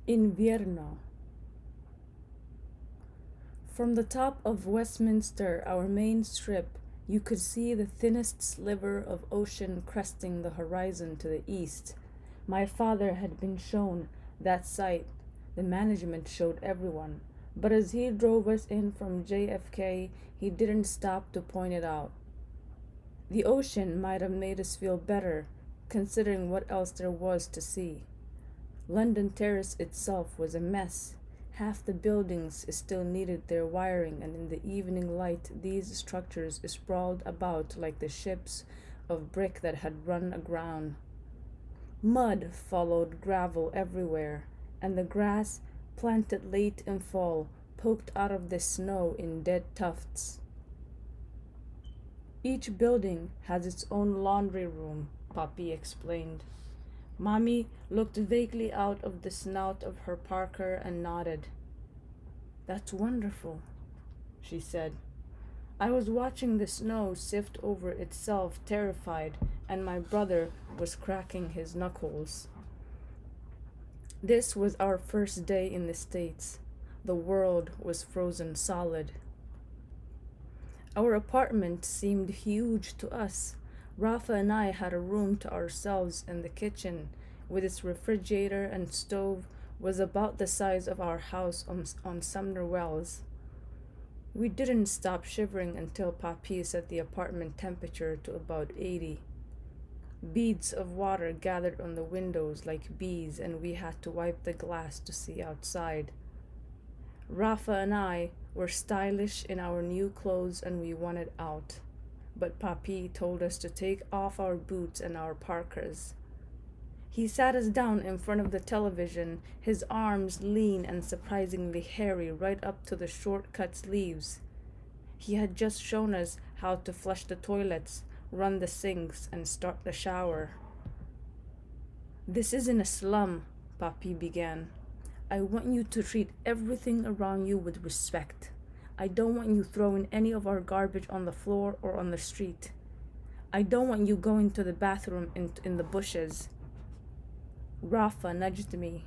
Invierno. From the top of Westminster, our main strip, you could see the thinnest sliver of ocean cresting the horizon to the east. My father had been shown that sight. The management showed everyone. But as he drove us in from JFK, he didn't stop to point it out. The ocean might have made us feel better, considering what else there was to see. London Terrace itself was a mess. Half the buildings still needed their wiring, and in the evening light, these structures sprawled about like the ships of brick that had run aground. Mud followed gravel everywhere, and the grass, planted late in fall, poked out of the snow in dead tufts. Each building has its own laundry room, Papi explained. Mommy looked vaguely out of the snout of her Parker and nodded. That's wonderful, she said. I was watching the snow sift over itself, terrified, and my brother was cracking his knuckles. This was our first day in the States. The world was frozen solid. Our apartment seemed huge to us. Rafa and I had a room to ourselves, and the kitchen, with its refrigerator and stove, was about the size of our house on Sumner Wells. We didn't stop shivering until Papi set the apartment temperature to about 80. Beads of water gathered on the windows like bees, and we had to wipe the glass to see outside. Rafa and I were stylish in our new clothes, and we wanted out. But Papi told us to take off our boots and our parkers. He sat us down in front of the television, his arms lean and surprisingly hairy right up to the short-cut sleeves. He had just shown us how to flush the toilets, run the sinks, and start the shower. This isn't a slum, Papi began. I want you to treat everything around you with respect. I don't want you throwing any of our garbage on the floor or on the street. I don't want you going to the bathroom in the bushes. Rafa nudged me.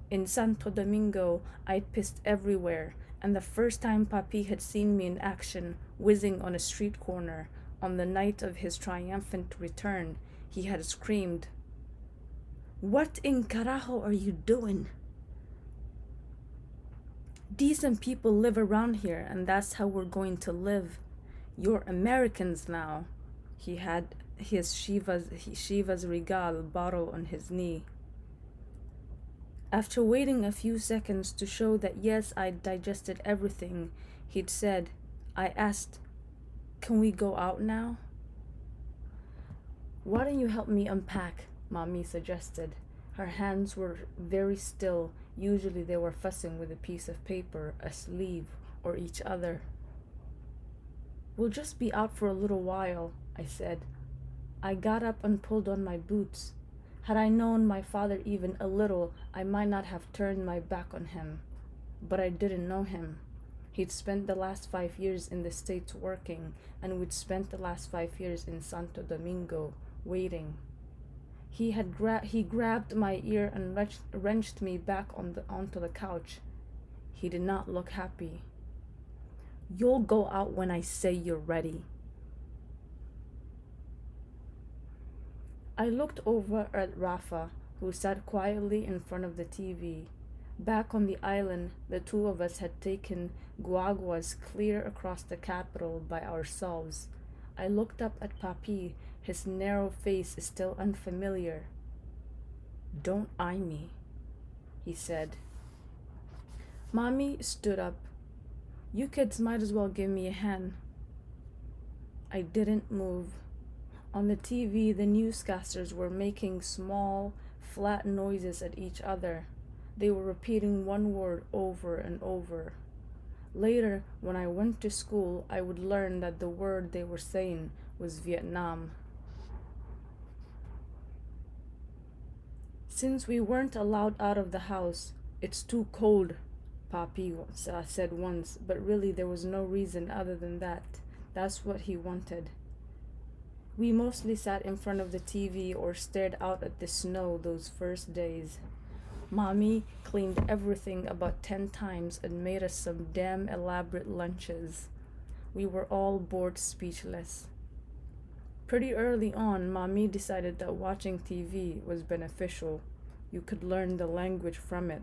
In Santo Domingo, I'd pissed everywhere, and the first time Papi had seen me in action, whizzing on a street corner, on the night of his triumphant return, he had screamed, "What in carajo are you doing? Decent people live around here, and that's how we're going to live. You're Americans now." He had his Chivas Regal bottle on his knee. After waiting a few seconds to show that yes, I'd digested everything he'd said, I asked, "Can we go out now?" "Why don't you help me unpack?" Mommy suggested. Her hands were very still. Usually they were fussing with a piece of paper, a sleeve, or each other. "We'll just be out for a little while," I said. I got up and pulled on my boots. Had I known my father even a little, I might not have turned my back on him. But I didn't know him. He'd spent the last 5 years in the States working, and we'd spent the last 5 years in Santo Domingo, waiting. He grabbed my ear and wrenched me back onto the couch. He did not look happy. "You'll go out when I say you're ready." I looked over at Rafa, who sat quietly in front of the TV. Back on the island, the two of us had taken guaguas clear across the capital by ourselves. I looked up at Papi, his narrow face still unfamiliar. "Don't eye me," he said. Mommy stood up. "You kids might as well give me a hand." I didn't move. On the TV, the newscasters were making small, flat noises at each other. They were repeating one word over and over. Later, when I went to school, I would learn that the word they were saying was Vietnam. "Since we weren't allowed out of the house, it's too cold," Papi said once, but really there was no reason other than that. That's what he wanted. We mostly sat in front of the TV or stared out at the snow those first days. Mommy cleaned everything about 10 times and made us some damn elaborate lunches. We were all bored speechless. Pretty early on, Mommy decided that watching TV was beneficial. You could learn the language from it.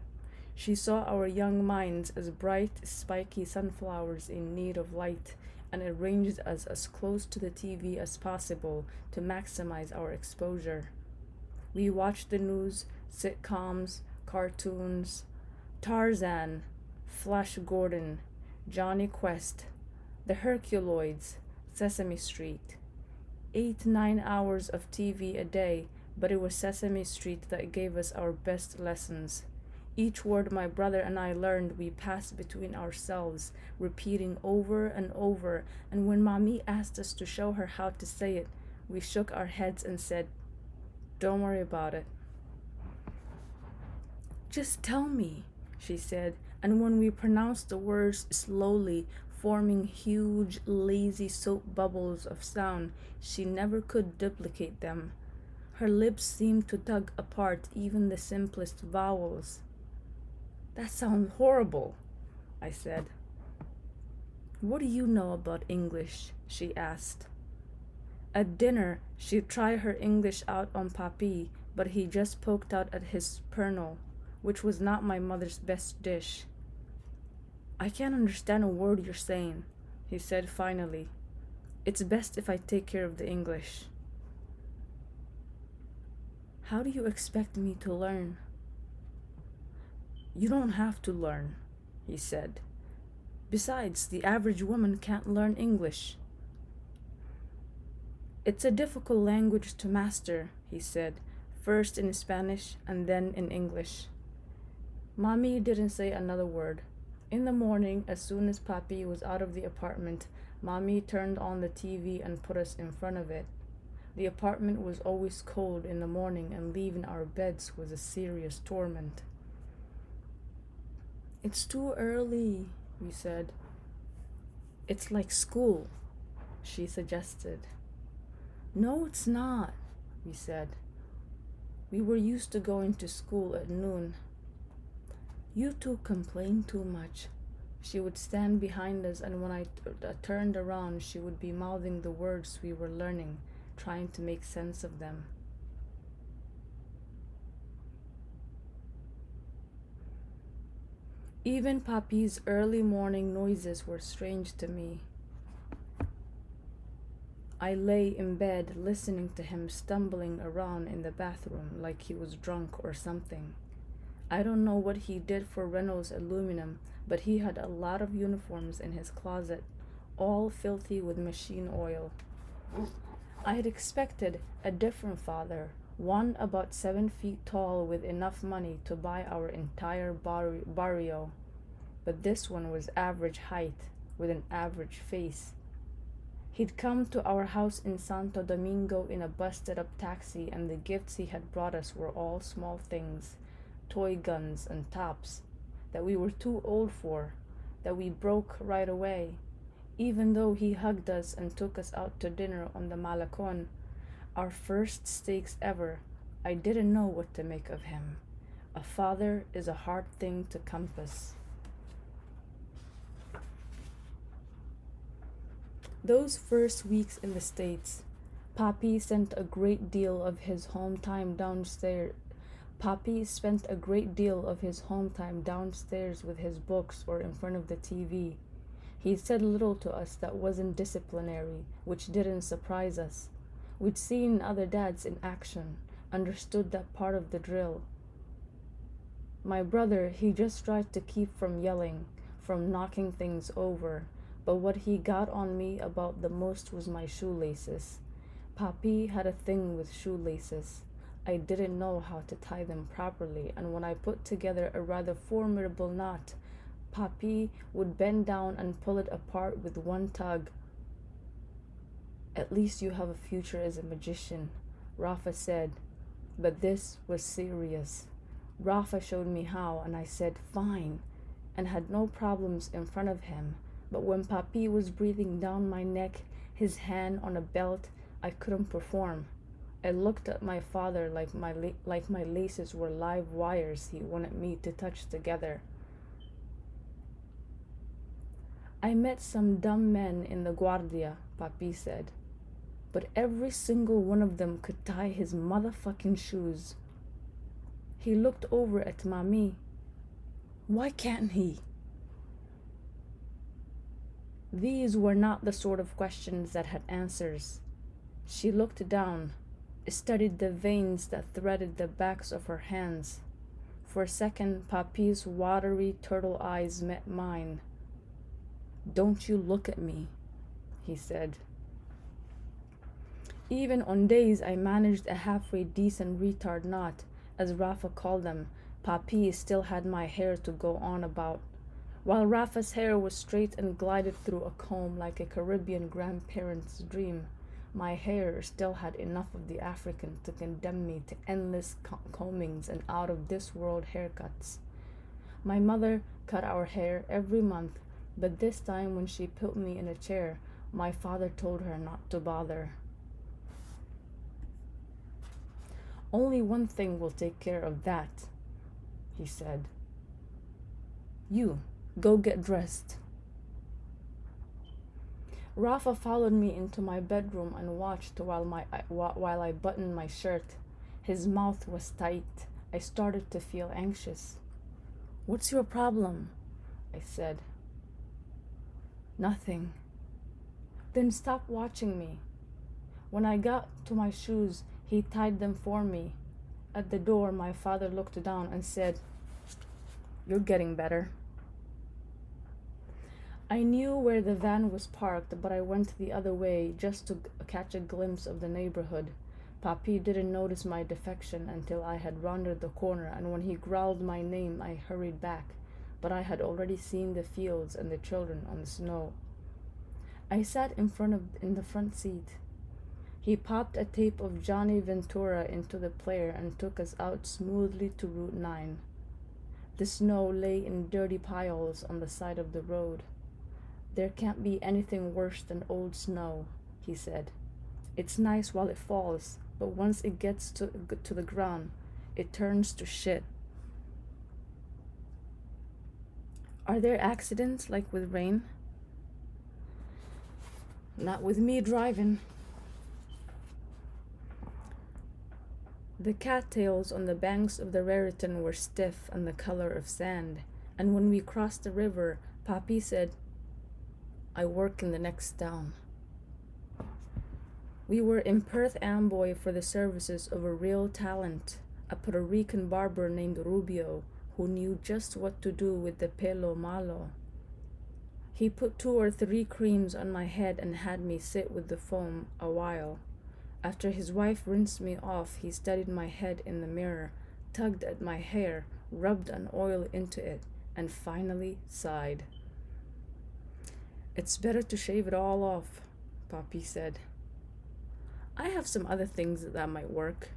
She saw our young minds as bright, spiky sunflowers in need of light and arranged us as close to the TV as possible to maximize our exposure. We watched the news, sitcoms, cartoons, Tarzan, Flash Gordon, Johnny Quest, The Herculoids, Sesame Street. 8-9 hours of TV a day, but it was Sesame Street that gave us our best lessons. Each word my brother and I learned we passed between ourselves, repeating over and over, and when Mommy asked us to show her how to say it, we shook our heads and said, "Don't worry about it." "Just tell me," she said, and when we pronounced the words slowly, forming huge, lazy soap bubbles of sound, she never could duplicate them. Her lips seemed to tug apart even the simplest vowels. "That sounds horrible," I said. "What do you know about English?" she asked. At dinner, she'd try her English out on Papi, but he just poked out at his pernil, which was not my mother's best dish. "I can't understand a word you're saying," he said finally. "It's best if I take care of the English." "How do you expect me to learn?" "You don't have to learn," he said. "Besides, the average woman can't learn English." "It's a difficult language to master," he said, first in Spanish and then in English. Mommy didn't say another word. In the morning, as soon as Papi was out of the apartment, Mommy turned on the TV and put us in front of it. The apartment was always cold in the morning, and leaving our beds was a serious torment. "It's too early," we said. "It's like school," she suggested. "No, it's not," we said. We were used to going to school at noon. "You two complain too much." She would stand behind us, and when I turned around, she would be mouthing the words we were learning, trying to make sense of them. Even Papi's early morning noises were strange to me. I lay in bed listening to him stumbling around in the bathroom like he was drunk or something. I don't know what he did for Reynolds Aluminum, but he had a lot of uniforms in his closet, all filthy with machine oil. I had expected a different father, one about 7 feet tall with enough money to buy our entire barrio. But this one was average height with an average face. He'd come to our house in Santo Domingo in a busted up taxi, and the gifts he had brought us were all small things, toy guns and tops, that we were too old for, that we broke right away. Even though he hugged us and took us out to dinner on the Malacon, our first steaks ever, I didn't know what to make of him. A father is a hard thing to compass. Those first weeks in the States, Papi spent a great deal of his home time downstairs. Papi spent a great deal of his home time downstairs with his books or in front of the TV. He said little to us that wasn't disciplinary, which didn't surprise us. We'd seen other dads in action, understood that part of the drill. My brother, he just tried to keep from yelling, from knocking things over, but what he got on me about the most was my shoelaces. Papi had a thing with shoelaces. I didn't know how to tie them properly, and when I put together a rather formidable knot, Papi would bend down and pull it apart with one tug. "At least you have a future as a magician," Rafa said, but this was serious. Rafa showed me how, and I said fine, and had no problems in front of him, but when Papi was breathing down my neck, his hand on a belt, I couldn't perform. I looked at my father like my laces were live wires he wanted me to touch together. I met some dumb men in the Guardia, Papi said, but every single one of them could tie his motherfucking shoes. He looked over at Mami. Why can't he? These were not the sort of questions that had answers. She looked down, studied the veins that threaded the backs of her hands. For a second, Papi's watery turtle eyes met mine. Don't you look at me, he said. Even on days I managed a halfway decent retard knot, as Rafa called them, Papi still had my hair to go on about. While Rafa's hair was straight and glided through a comb like a Caribbean grandparent's dream, my hair still had enough of the African to condemn me to endless combings and out-of-this-world haircuts. My mother cut our hair every month, but this time when she put me in a chair, my father told her not to bother. Only one thing will take care of that, he said. You, go get dressed. Rafa followed me into my bedroom and watched while I buttoned my shirt. His mouth was tight. I started to feel anxious. What's your problem? I said. Nothing. Then stop watching me. When I got to my shoes, he tied them for me. At the door, my father looked down and said, You're getting better. I knew where the van was parked, but I went the other way just to catch a glimpse of the neighborhood. Papi didn't notice my defection until I had rounded the corner, and when he growled my name, I hurried back, but I had already seen the fields and the children on the snow. I sat in the front seat. He popped a tape of Johnny Ventura into the player and took us out smoothly to Route 9. The snow lay in dirty piles on the side of the road. There can't be anything worse than old snow, he said. It's nice while it falls, but once it gets to the ground, it turns to shit. Are there accidents like with rain? Not with me driving. The cattails on the banks of the Raritan were stiff and the color of sand, and when we crossed the river, Papi said, I work in the next town. We were in Perth, Amboy for the services of a real talent, a Puerto Rican barber named Rubio, who knew just what to do with the pelo malo. He put 2 or 3 creams on my head and had me sit with the foam a while. After his wife rinsed me off, he studied my head in the mirror, tugged at my hair, rubbed an oil into it, and finally sighed. It's better to shave it all off, Papi said. I have some other things that might work.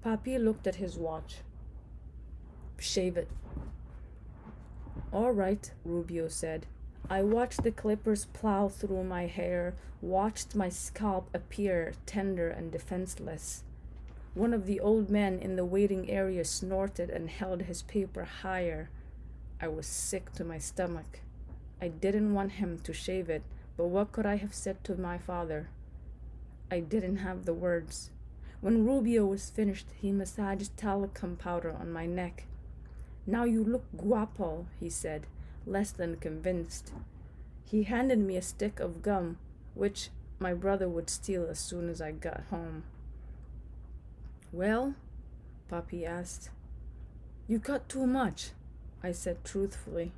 Papi looked at his watch. Shave it. All right, Rubio said. I watched the clippers plow through my hair, watched my scalp appear tender and defenseless. One of the old men in the waiting area snorted and held his paper higher. I was sick to my stomach. I didn't want him to shave it, but what could I have said to my father? I didn't have the words. When Rubio was finished, he massaged talcum powder on my neck. Now you look guapo, he said, less than convinced. He handed me a stick of gum, which my brother would steal as soon as I got home. Well, Papi asked. You cut too much, I said truthfully.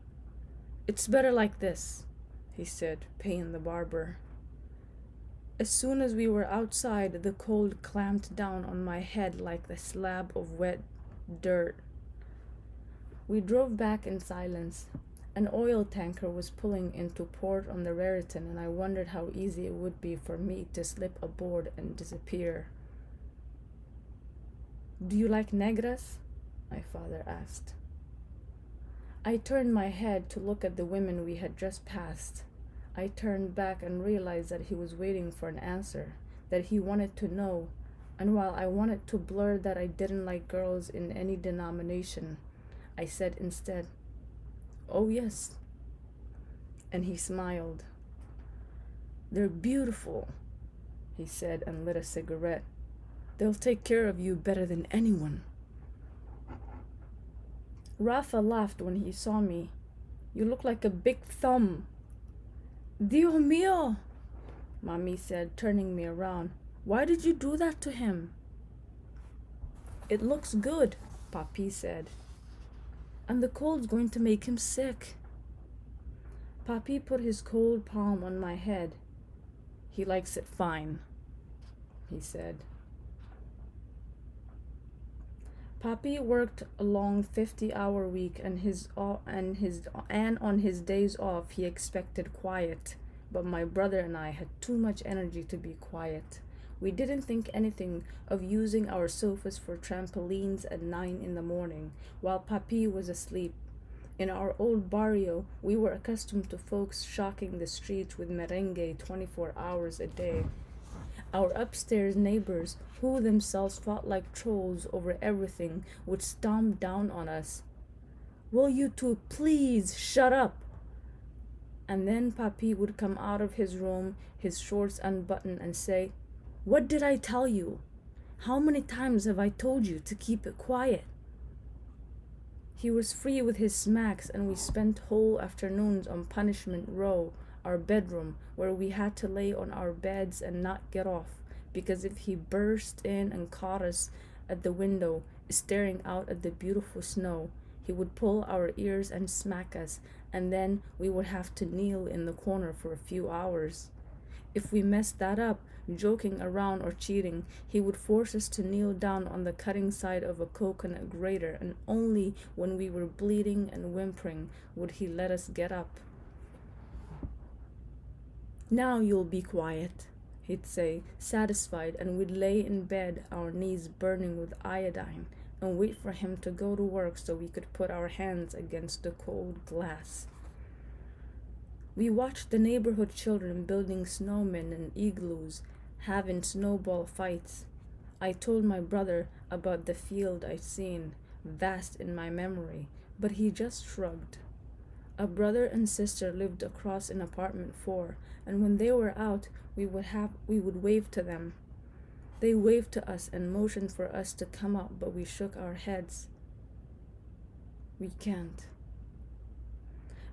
It's better like this, he said, paying the barber. As soon as we were outside, the cold clamped down on my head like a slab of wet dirt. We drove back in silence. An oil tanker was pulling into port on the Raritan, and I wondered how easy it would be for me to slip aboard and disappear. Do you like negras? My father asked. I turned my head to look at the women we had just passed. I turned back and realized that he was waiting for an answer, that he wanted to know, And while I wanted to blur that I didn't like girls in any denomination, I said instead, "Oh, yes." And he smiled. "They're beautiful," he said and lit a cigarette. "They'll take care of you better than anyone." Rafa laughed when he saw me. "You look like a big thumb." "Dios mío," Mommy said, turning me around. "Why did you do that to him?" "It looks good," Papi said. "And the cold's going to make him sick." Papi put his cold palm on my head. "He likes it fine," he said. Papi worked a long 50-hour week, and on his days off he expected quiet. But my brother and I had too much energy to be quiet. We didn't think anything of using our sofas for trampolines at 9 in the morning, while Papi was asleep. In our old barrio, we were accustomed to folks shocking the streets with merengue 24 hours a day. Our upstairs neighbors, who themselves fought like trolls over everything, would stomp down on us. "Will you two please shut up?" And then Papi would come out of his room, his shorts unbuttoned, and say, "What did I tell you? How many times have I told you to keep it quiet?" He was free with his smacks, and we spent whole afternoons on Punishment Row, our bedroom, where we had to lay on our beds and not get off, because if he burst in and caught us at the window, staring out at the beautiful snow, he would pull our ears and smack us, and then we would have to kneel in the corner for a few hours. If we messed that up, joking around or cheating, he would force us to kneel down on the cutting side of a coconut grater, and only when we were bleeding and whimpering would he let us get up. "Now you'll be quiet," he'd say, satisfied, and we'd lay in bed, our knees burning with iodine, and wait for him to go to work so we could put our hands against the cold glass. We watched the neighborhood children building snowmen and igloos, having snowball fights. I told my brother about the field I'd seen, vast in my memory, but he just shrugged. A brother and sister lived across in apartment 4, and when they were out, we would wave to them. They waved to us and motioned for us to come up, but we shook our heads. "We can't."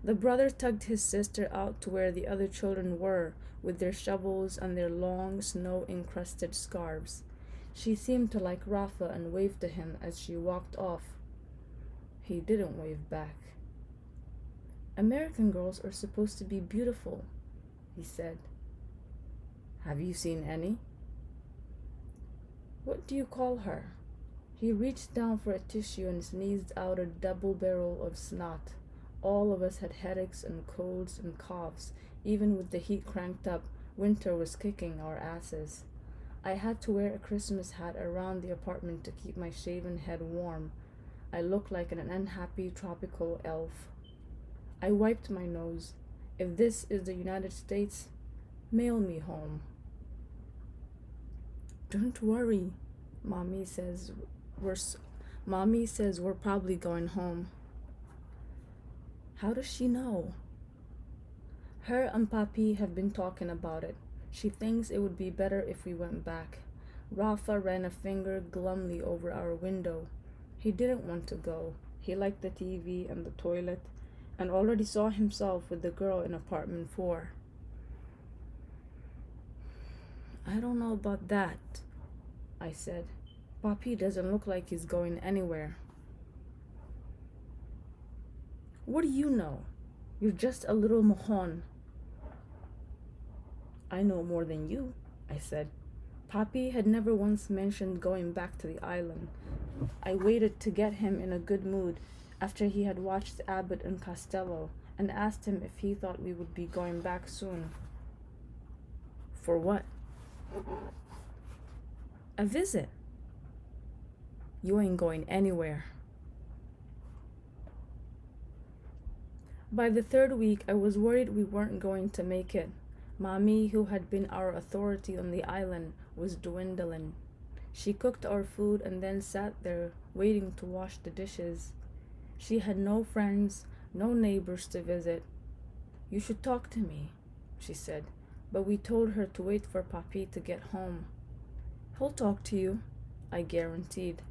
The brother tugged his sister out to where the other children were, with their shovels and their long, snow-encrusted scarves. She seemed to like Rafa and waved to him as she walked off. He didn't wave back. "American girls are supposed to be beautiful," he said. "Have you seen any?" "What do you call her?" He reached down for a tissue and sneezed out a double barrel of snot. All of us had headaches and colds and coughs. Even with the heat cranked up, winter was kicking our asses. I had to wear a Christmas hat around the apartment to keep my shaven head warm. I looked like an unhappy tropical elf. I wiped my nose. If this is the United States, mail me home. "Don't worry," Mommy says we're probably going home. How does she know? Her and Papi have been talking about it. She thinks it would be better if we went back. Rafa ran a finger glumly over our window. He didn't want to go. He liked the TV and the toilet, and already saw himself with the girl in apartment 4. "I don't know about that," I said. "Papi doesn't look like he's going anywhere." "What do you know? You're just a little mojon." "I know more than you," I said. Papi had never once mentioned going back to the island. I waited to get him in a good mood after he had watched Abbott and Costello, and asked him if he thought we would be going back soon. "For what?" "A visit." "You ain't going anywhere." By the 3rd week, I was worried we weren't going to make it. Mommy, who had been our authority on the island, was dwindling. She cooked our food and then sat there waiting to wash the dishes. She had no friends, no neighbors to visit. You should talk to me, she said, but we told her to wait for Papi to get home. He'll talk to you, I guaranteed.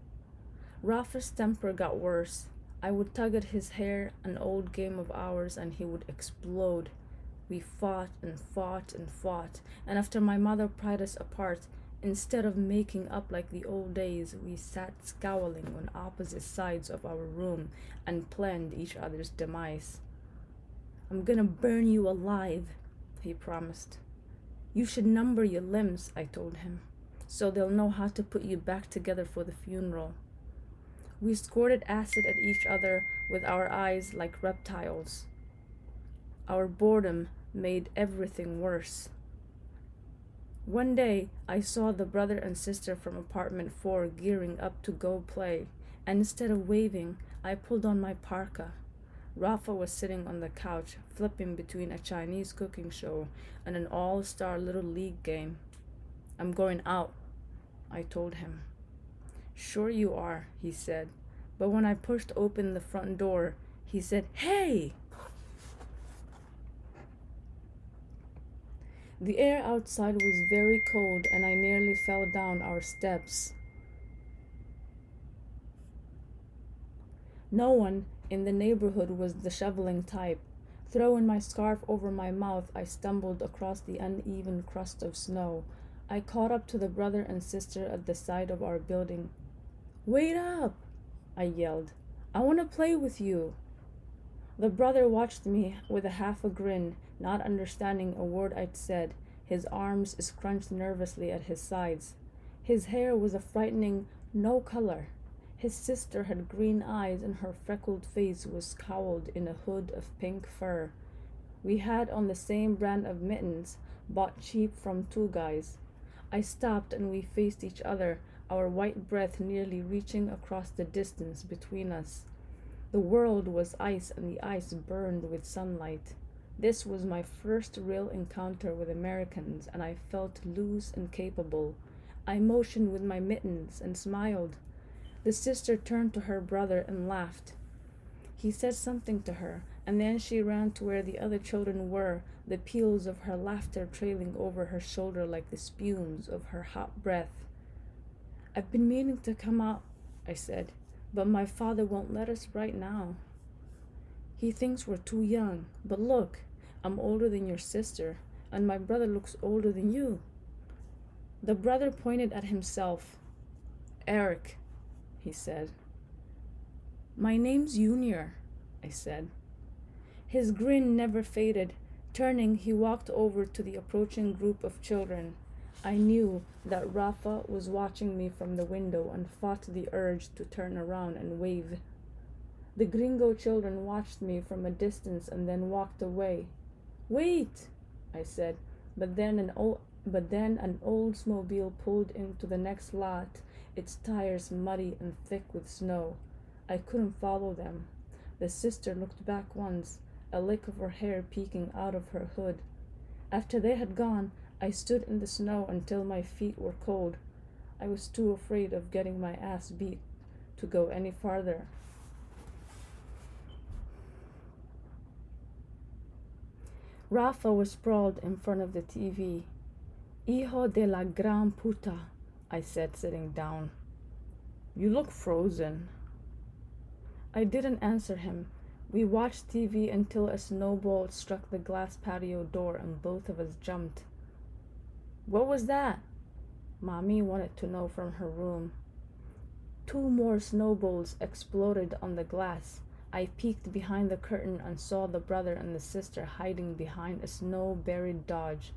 Rafa's temper got worse. I would tug at his hair, an old game of ours, and he would explode. We fought and fought and fought, and after my mother pried us apart, instead of making up like the old days, we sat scowling on opposite sides of our room and planned each other's demise. I'm gonna burn you alive, he promised. You should number your limbs, I told him, so they'll know how to put you back together for the funeral. We squirted acid at each other with our eyes like reptiles. Our boredom made everything worse. One day, I saw the brother and sister from apartment 4 gearing up to go play, and instead of waving, I pulled on my parka. Rafa was sitting on the couch, flipping between a Chinese cooking show and an all-star little league game. I'm going out, I told him. Sure you are, he said, but when I pushed open the front door, he said, Hey! The air outside was very cold and I nearly fell down our steps. No one in the neighborhood was the shoveling type. Throwing my scarf over my mouth, I stumbled across the uneven crust of snow. I caught up to the brother and sister at the side of our building. Wait up, I yelled. I want to play with you. The brother watched me with a half a grin, not understanding a word I'd said. His arms scrunched nervously at his sides. His hair was a frightening no color. His sister had green eyes and her freckled face was cowled in a hood of pink fur. We had on the same brand of mittens, bought cheap from two guys. I stopped and we faced each other, our white breath nearly reaching across the distance between us. The world was ice and the ice burned with sunlight. This was my first real encounter with Americans and I felt loose and capable. I motioned with my mittens and smiled. The sister turned to her brother and laughed. He said something to her, and then she ran to where the other children were, the peals of her laughter trailing over her shoulder like the spumes of her hot breath. I've been meaning to come out, I said, but my father won't let us right now. He thinks we're too young, but look, I'm older than your sister, and my brother looks older than you. The brother pointed at himself. Eric, he said. My name's Junior, I said. His grin never faded. Turning, he walked over to the approaching group of children. I knew that Rafa was watching me from the window and fought the urge to turn around and wave. The gringo children watched me from a distance and then walked away. Wait, I said, but then an Oldsmobile pulled into the next lot, its tires muddy and thick with snow. I couldn't follow them. The sister looked back once, a lick of her hair peeking out of her hood. After they had gone, I stood in the snow until my feet were cold. I was too afraid of getting my ass beat to go any farther. Rafa was sprawled in front of the TV. Hijo de la gran puta, I said, sitting down. You look frozen. I didn't answer him. We watched TV until a snowball struck the glass patio door and both of us jumped. What was that? Mommy wanted to know from her room. 2 more snowballs exploded on the glass. I peeked behind the curtain and saw the brother and the sister hiding behind a snow-buried Dodge.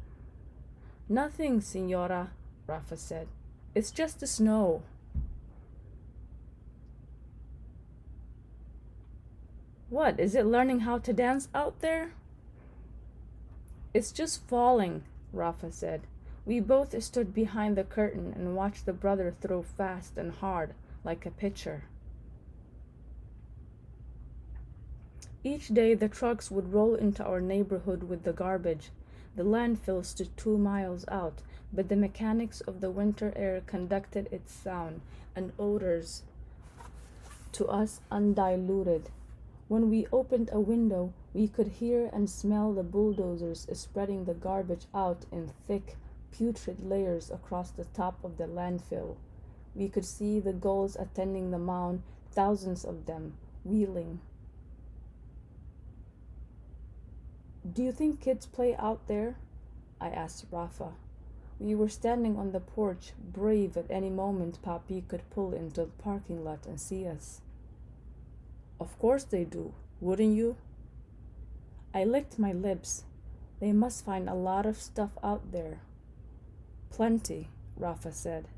Nothing, Senora, Rafa said. It's just the snow. What, is it learning how to dance out there? It's just falling, Rafa said. We both stood behind the curtain and watched the brother throw fast and hard, like a pitcher. Each day the trucks would roll into our neighborhood with the garbage. The landfill stood 2 miles out. but the mechanics of the winter air conducted its sound and odors to us undiluted. When we opened a window, we could hear and smell the bulldozers spreading the garbage out in thick, putrid layers across the top of the landfill. We could see the gulls attending the mound, thousands of them, wheeling. "Do you think kids play out there?" I asked Rafa. We were standing on the porch, brave at any moment Papi could pull into the parking lot and see us. "Of course they do, wouldn't you?" I licked my lips. They must find a lot of stuff out there. "Plenty," Rafa said.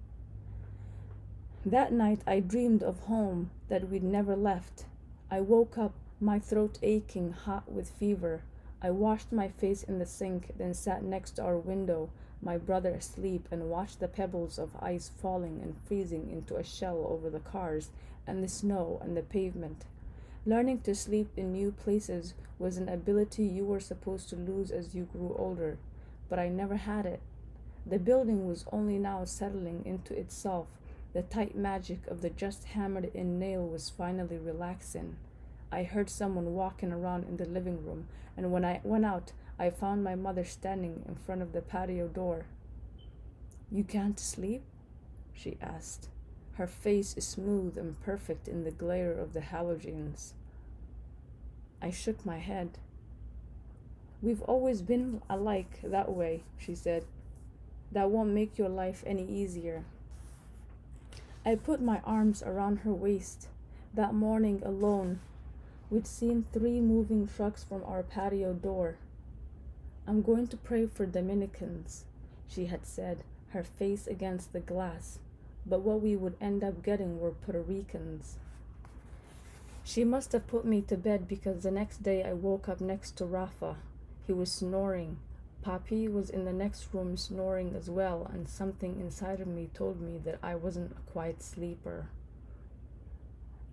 That night I dreamed of home that we'd never left. I woke up, my throat aching, hot with fever. I washed my face in the sink, then sat next to our window, my brother asleep, and watched the pebbles of ice falling and freezing into a shell over the cars and the snow and the pavement. Learning to sleep in new places was an ability you were supposed to lose as you grew older, but I never had it. The building was only now settling into itself. The tight magic of the just hammered in nail was finally relaxing. I heard someone walking around in the living room, and when I went out, I found my mother standing in front of the patio door. "You can't sleep?" she asked, her face smooth and perfect in the glare of the halogens. I shook my head. "We've always been alike that way," she said. "That won't make your life any easier." I put my arms around her waist. That morning alone, we'd seen 3 moving trucks from our patio door. "I'm going to pray for Dominicans," she had said, her face against the glass, but what we would end up getting were Puerto Ricans. She must have put me to bed because the next day I woke up next to Rafa. He was snoring. Papi was in the next room snoring as well, and something inside of me told me that I wasn't a quiet sleeper.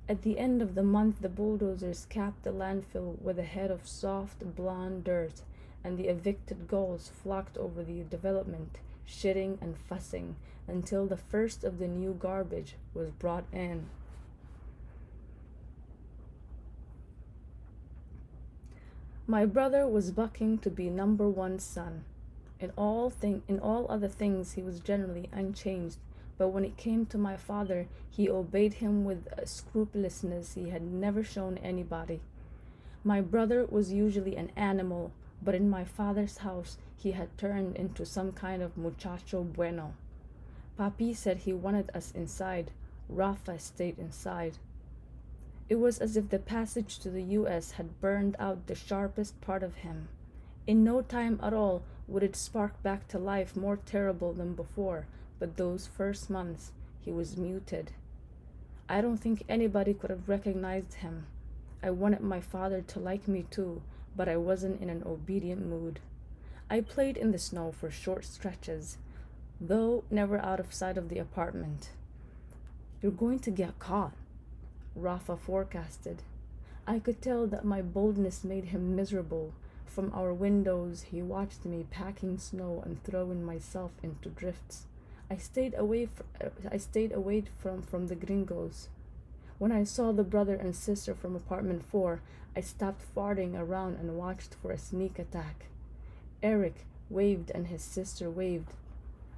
At the end of the month, the bulldozers capped the landfill with a head of soft, blonde dirt, and the evicted gulls flocked over the development, shitting and fussing, until the first of the new garbage was brought in. My brother was bucking to be number 1 son. In all other things he was generally unchanged, but when it came to my father, he obeyed him with a scrupulousness he had never shown anybody. My brother was usually an animal, but in my father's house he had turned into some kind of muchacho bueno. Papi said he wanted us inside. Rafa stayed inside. It was as if the passage to the U.S. had burned out the sharpest part of him. In no time at all would it spark back to life more terrible than before, but those first months he was muted. I don't think anybody could have recognized him. I wanted my father to like me too, but I wasn't in an obedient mood. I played in the snow for short stretches, though never out of sight of the apartment. "You're going to get caught," Rafa forecasted. I could tell that my boldness made him miserable. From our windows, he watched me packing snow and throwing myself into drifts. I stayed away from the gringos. When I saw the brother and sister from apartment 4, I stopped farting around and watched for a sneak attack. Eric waved and his sister waved.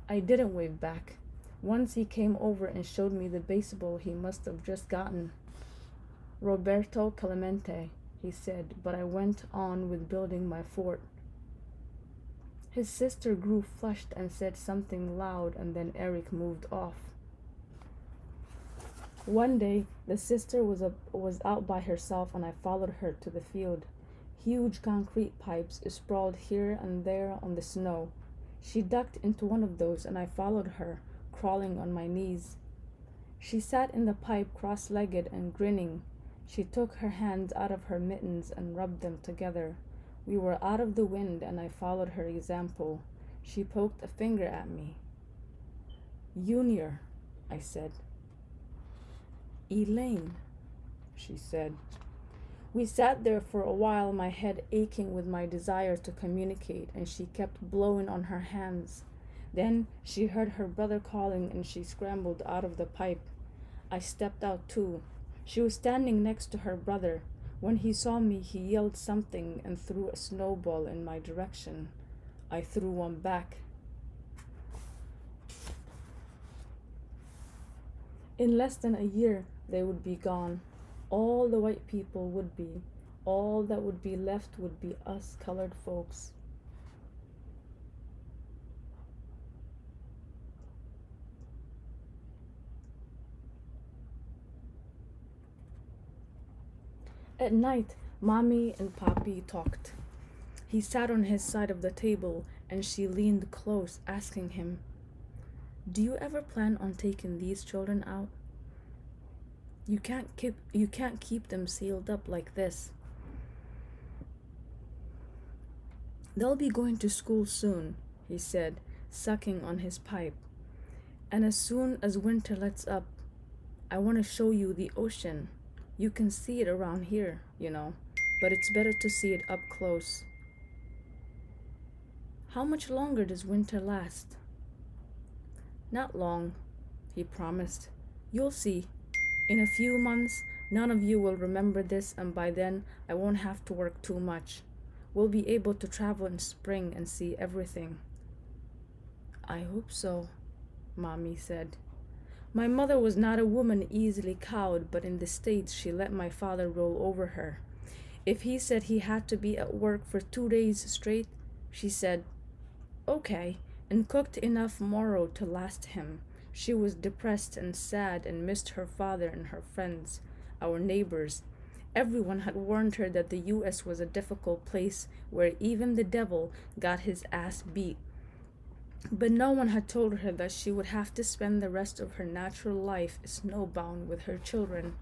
I didn't wave back. Once he came over and showed me the baseball he must have just gotten. "Roberto Clemente," he said, but I went on with building my fort. His sister grew flushed and said something loud, and then Eric moved off. One day, the sister was out by herself, and I followed her to the field. Huge concrete pipes sprawled here and there on the snow. She ducked into one of those, and I followed her, crawling on my knees. She sat in the pipe cross-legged and grinning. She took her hands out of her mittens and rubbed them together. We were out of the wind, and I followed her example. She poked a finger at me. "Junior," I said. "Elaine," she said. We sat there for a while, my head aching with my desire to communicate, and she kept blowing on her hands. Then she heard her brother calling and she scrambled out of the pipe. I stepped out too. She was standing next to her brother. When he saw me, he yelled something and threw a snowball in my direction. I threw one back. In less than a year, they would be gone. All the white people would be. All that would be left would be us colored folks. At night, Mommy and Papi talked. He sat on his side of the table and she leaned close, asking him, "Do you ever plan on taking these children out? You can't keep them sealed up like this. They'll be going to school soon," he said, sucking on his pipe. "And as soon as winter lets up, I want to show you the ocean. You can see it around here, but it's better to see it up close." "How much longer does winter last?" "Not long," he promised. "You'll see. In a few months, none of you will remember this, and by then, I won't have to work too much. We'll be able to travel in spring and see everything." "I hope so," Mommy said. My mother was not a woman easily cowed, but in the States she let my father roll over her. If he said he had to be at work for 2 days straight, she said, "Okay," and cooked enough moro to last him. She was depressed and sad and missed her father and her friends, our neighbors. Everyone had warned her that the U.S. was a difficult place where even the devil got his ass beat. But no one had told her that she would have to spend the rest of her natural life snowbound with her children.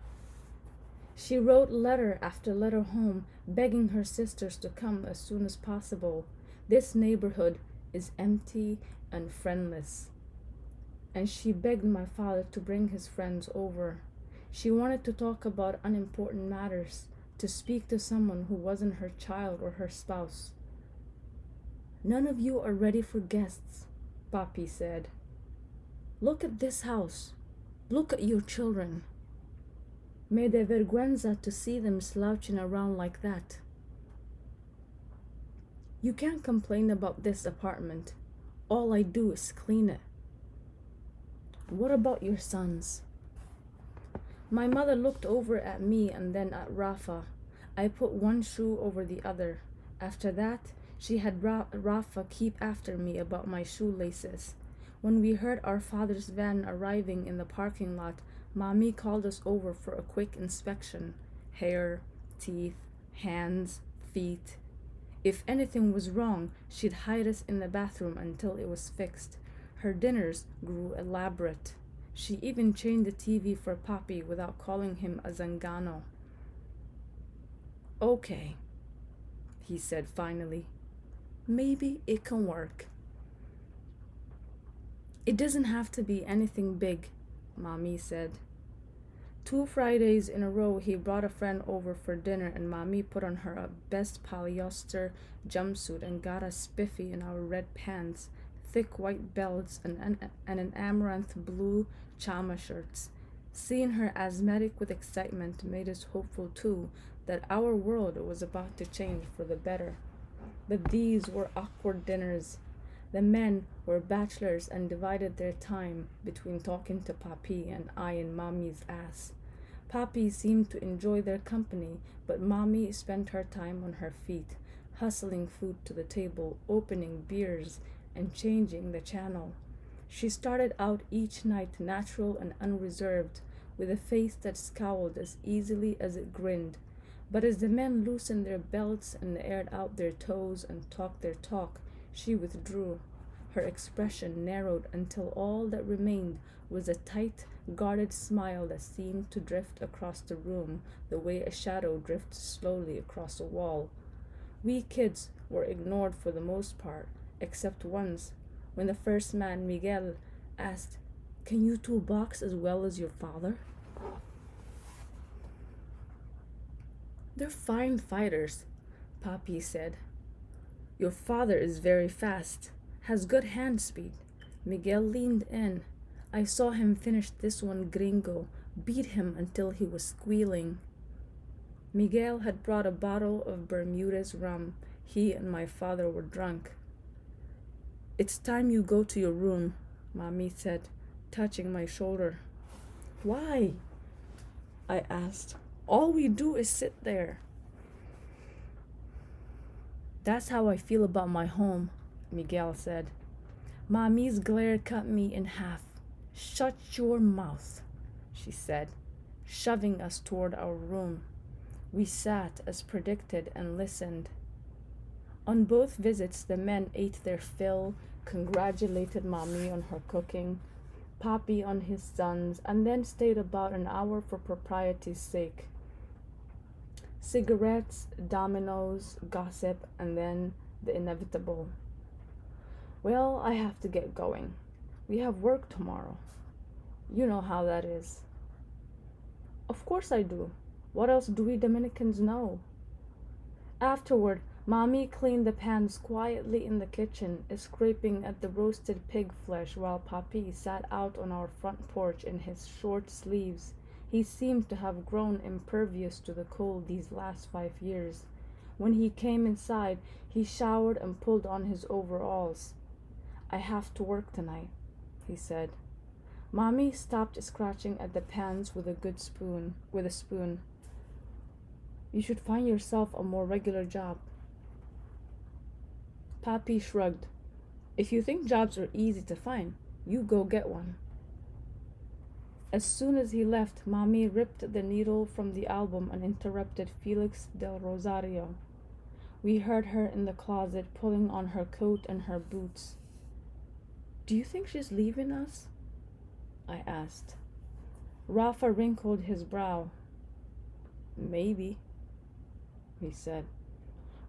She wrote letter after letter home, begging her sisters to come as soon as possible. This neighborhood is empty and friendless. And she begged my father to bring his friends over. She wanted to talk about unimportant matters, to speak to someone who wasn't her child or her spouse. "None of you are ready for guests," Papi said. "Look at this house. Look at your children. Me da vergüenza to see them slouching around like that. You can't complain about this apartment. All I do is clean it. What about your sons?" My mother looked over at me and then at Rafa. I put one shoe over the other. After that, she had Rafa keep after me about my shoelaces. When we heard our father's van arriving in the parking lot, Mommy called us over for a quick inspection. Hair, teeth, hands, feet. If anything was wrong, she'd hide us in the bathroom until it was fixed. Her dinners grew elaborate. She even changed the TV for Papi without calling him a Zangano. "Okay," he said finally. "Maybe it can work." "It doesn't have to be anything big," Mommy said. 2 Fridays in a row, he brought a friend over for dinner, and Mommy put on her best polyester jumpsuit and got us spiffy in our red pants, thick white belts, and an amaranth blue chama shirts. Seeing her asthmatic with excitement made us hopeful too that our world was about to change for the better. But these were awkward dinners. The men were bachelors and divided their time between talking to Papi and I in Mommy's ass. Papi seemed to enjoy their company, but Mommy spent her time on her feet, hustling food to the table, opening beers, and changing the channel. She started out each night natural and unreserved, with a face that scowled as easily as it grinned. But as the men loosened their belts and aired out their toes and talked their talk, she withdrew. Her expression narrowed until all that remained was a tight, guarded smile that seemed to drift across the room the way a shadow drifts slowly across a wall. We kids were ignored for the most part, except once, when the first man, Miguel, asked, "Can you two box as well as your father?" "They're fine fighters," Papi said. "Your father is very fast, has good hand speed. Miguel leaned in. I saw him finish this one gringo, beat him until he was squealing. Miguel had brought a bottle of Bermuda's rum. He and my father were drunk. "It's time you go to your room," Mommy said, touching my shoulder. "Why?" I asked. "All we do is sit there." "That's how I feel about my home," Miguel said. Mommy's glare cut me in half. "Shut your mouth," she said, shoving us toward our room. We sat as predicted and listened. On both visits, the men ate their fill, congratulated Mommy on her cooking, Papi on his sons, and then stayed about an hour for propriety's sake. Cigarettes, dominoes, gossip, and then the inevitable. "Well, I have to get going. We have work tomorrow. You know how that is." "Of course I do. What else do we Dominicans know?" Afterward, Mommy cleaned the pans quietly in the kitchen, scraping at the roasted pig flesh while Papi sat out on our front porch in his short sleeves. He seemed to have grown impervious to the cold these last 5 years. When he came inside, he showered and pulled on his overalls. "I have to work tonight," he said. Mommy stopped scratching at the pans with a spoon. "You should find yourself a more regular job." Papi shrugged. "If you think jobs are easy to find, you go get one." As soon as he left, Mommy ripped the needle from the album and interrupted Felix del Rosario. We heard her in the closet pulling on her coat and her boots. "Do you think she's leaving us?" I asked. Rafa wrinkled his brow. "Maybe," he said.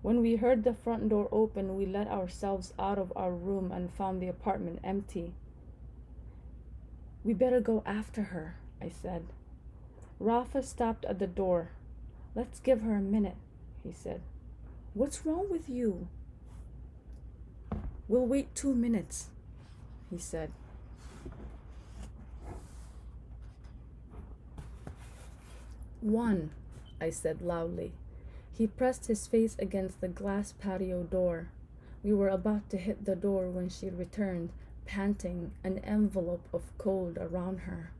When we heard the front door open, we let ourselves out of our room and found the apartment empty. "We better go after her," I said. Rafa stopped at the door. "Let's give her a minute," he said. "What's wrong with you?" "We'll wait 2 minutes," he said. "1," I said loudly. He pressed his face against the glass patio door. We were about to hit the door when she returned, panting, an envelope of cold around her.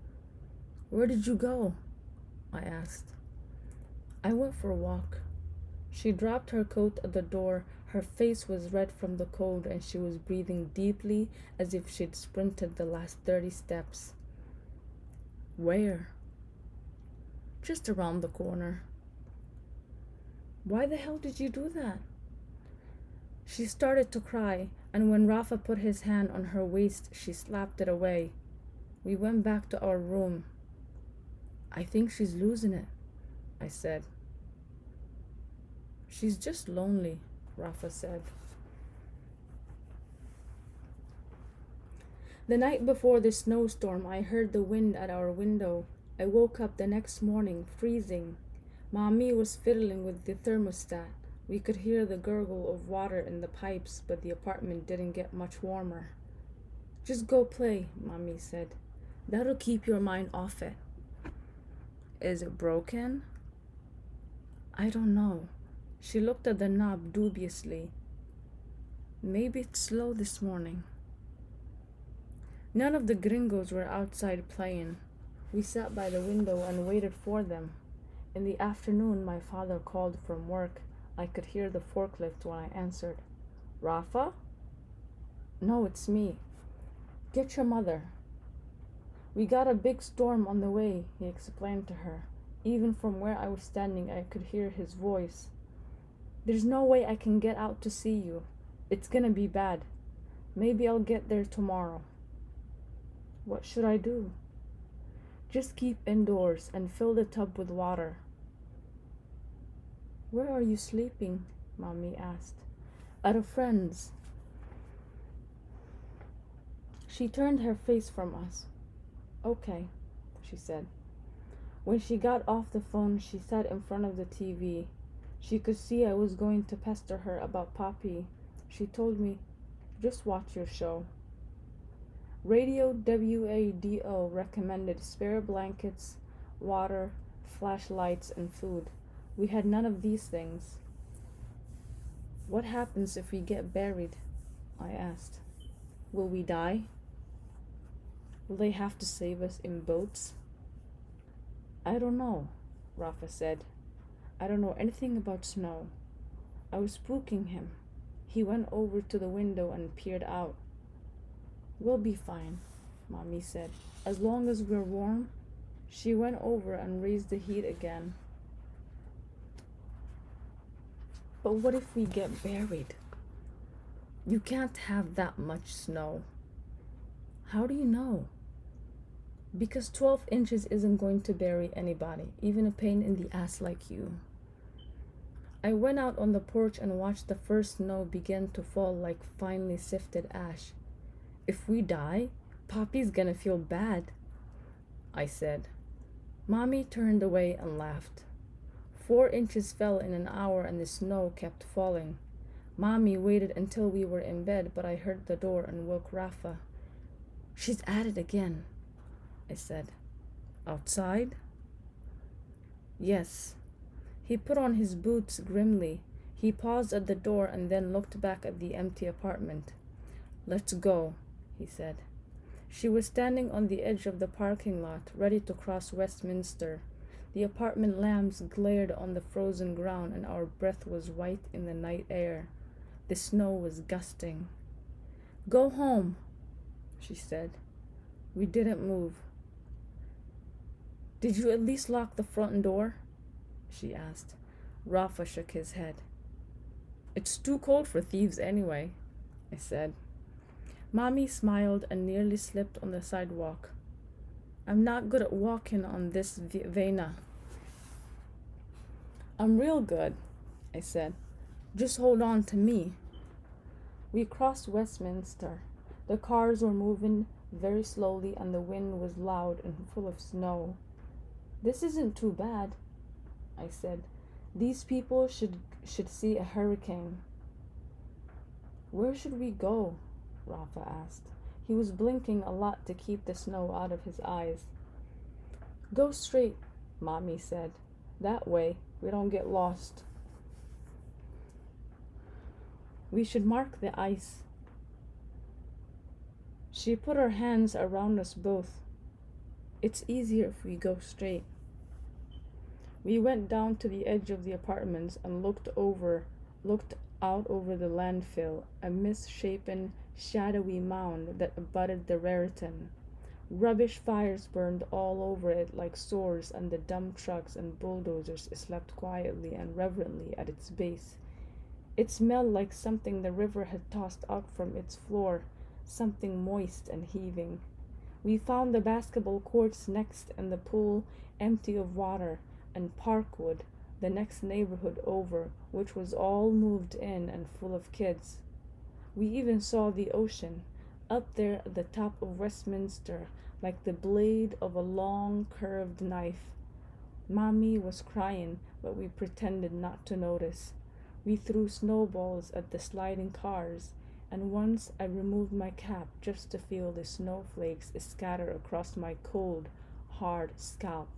"Where did you go?" I asked. "I went for a walk." She dropped her coat at the door. Her face was red from the cold, and she was breathing deeply as if she'd sprinted the last 30 steps. "Where?" "Just around the corner." "Why the hell did you do that?" She started to cry, and when Rafa put his hand on her waist, she slapped it away. We went back to our room. "I think she's losing it," I said. "She's just lonely," Rafa said. The night before the snowstorm, I heard the wind at our window. I woke up the next morning, freezing. Mommy was fiddling with the thermostat. We could hear the gurgle of water in the pipes, but the apartment didn't get much warmer. "Just go play," Mommy said. "That'll keep your mind off it." "Is it broken?" "I don't know." She looked at the knob dubiously. "Maybe it's slow this morning." None of the gringos were outside playing. We sat by the window and waited for them. In the afternoon, my father called from work. I could hear the forklift when I answered. "Rafa?" "No, it's me." "Get your mother." "We got a big storm on the way," he explained to her. Even from where I was standing, I could hear his voice. "There's no way I can get out to see you. It's gonna be bad. Maybe I'll get there tomorrow." "What should I do?" "Just keep indoors and fill the tub with water." "Where are you sleeping?" Mommy asked. "At a friend's." She turned her face from us. "Okay," she said. When she got off the phone, she sat in front of the TV. She could see I was going to pester her about Papi. She told me, "Just watch your show." Radio WADO recommended spare blankets, water, flashlights, and food. We had none of these things. What happens if we get buried? I asked. Will we die? Will they have to save us in boats? I don't know, Rafa said. I don't know anything about snow. I was spooking him. He went over to the window and peered out. We'll be fine, Mommy said. As long as we're warm. She went over and raised the heat again. But what if we get buried? You can't have that much snow. How do you know? Because 12 inches isn't going to bury anybody, even a pain in the ass like you. I went out on the porch and watched the first snow begin to fall like finely sifted ash. If we die, Poppy's gonna feel bad, I said. Mommy turned away and laughed. 4 inches fell in an hour and the snow kept falling. Mommy waited until we were in bed, but I heard the door and woke Rafa. She's at it again, I said. Outside? Yes. He put on his boots grimly. He paused at the door and then looked back at the empty apartment. Let's go, he said. She was standing on the edge of the parking lot, ready to cross Westminster. The apartment lamps glared on the frozen ground and our breath was white in the night air. The snow was gusting. Go home, she said. We didn't move. Did you at least lock the front door? She asked. Rafa shook his head. It's too cold for thieves anyway, I said. Mommy smiled and nearly slipped on the sidewalk. I'm not good at walking on this vena. I'm real good, I said. Just hold on to me. We crossed Westminster. The cars were moving very slowly and the wind was loud and full of snow. This isn't too bad, I said. These people should see a hurricane. Where should we go? Rafa asked. He was blinking a lot to keep the snow out of his eyes. Go straight, Mommy said. That way we don't get lost. We should mark the ice. She put her hands around us both. It's easier if we go straight. We went down to the edge of the apartments and looked out over the landfill, a misshapen, shadowy mound that abutted the Raritan. Rubbish fires burned all over it like sores, and the dump trucks and bulldozers slept quietly and reverently at its base. It smelled like something the river had tossed out from its floor, something moist and heaving. We found the basketball courts next and the pool empty of water, and Parkwood, the next neighborhood over, which was all moved in and full of kids. We even saw the ocean, up there at the top of Westminster, like the blade of a long, curved knife. Mommy was crying, but we pretended not to notice. We threw snowballs at the sliding cars, and once I removed my cap just to feel the snowflakes scatter across my cold, hard scalp.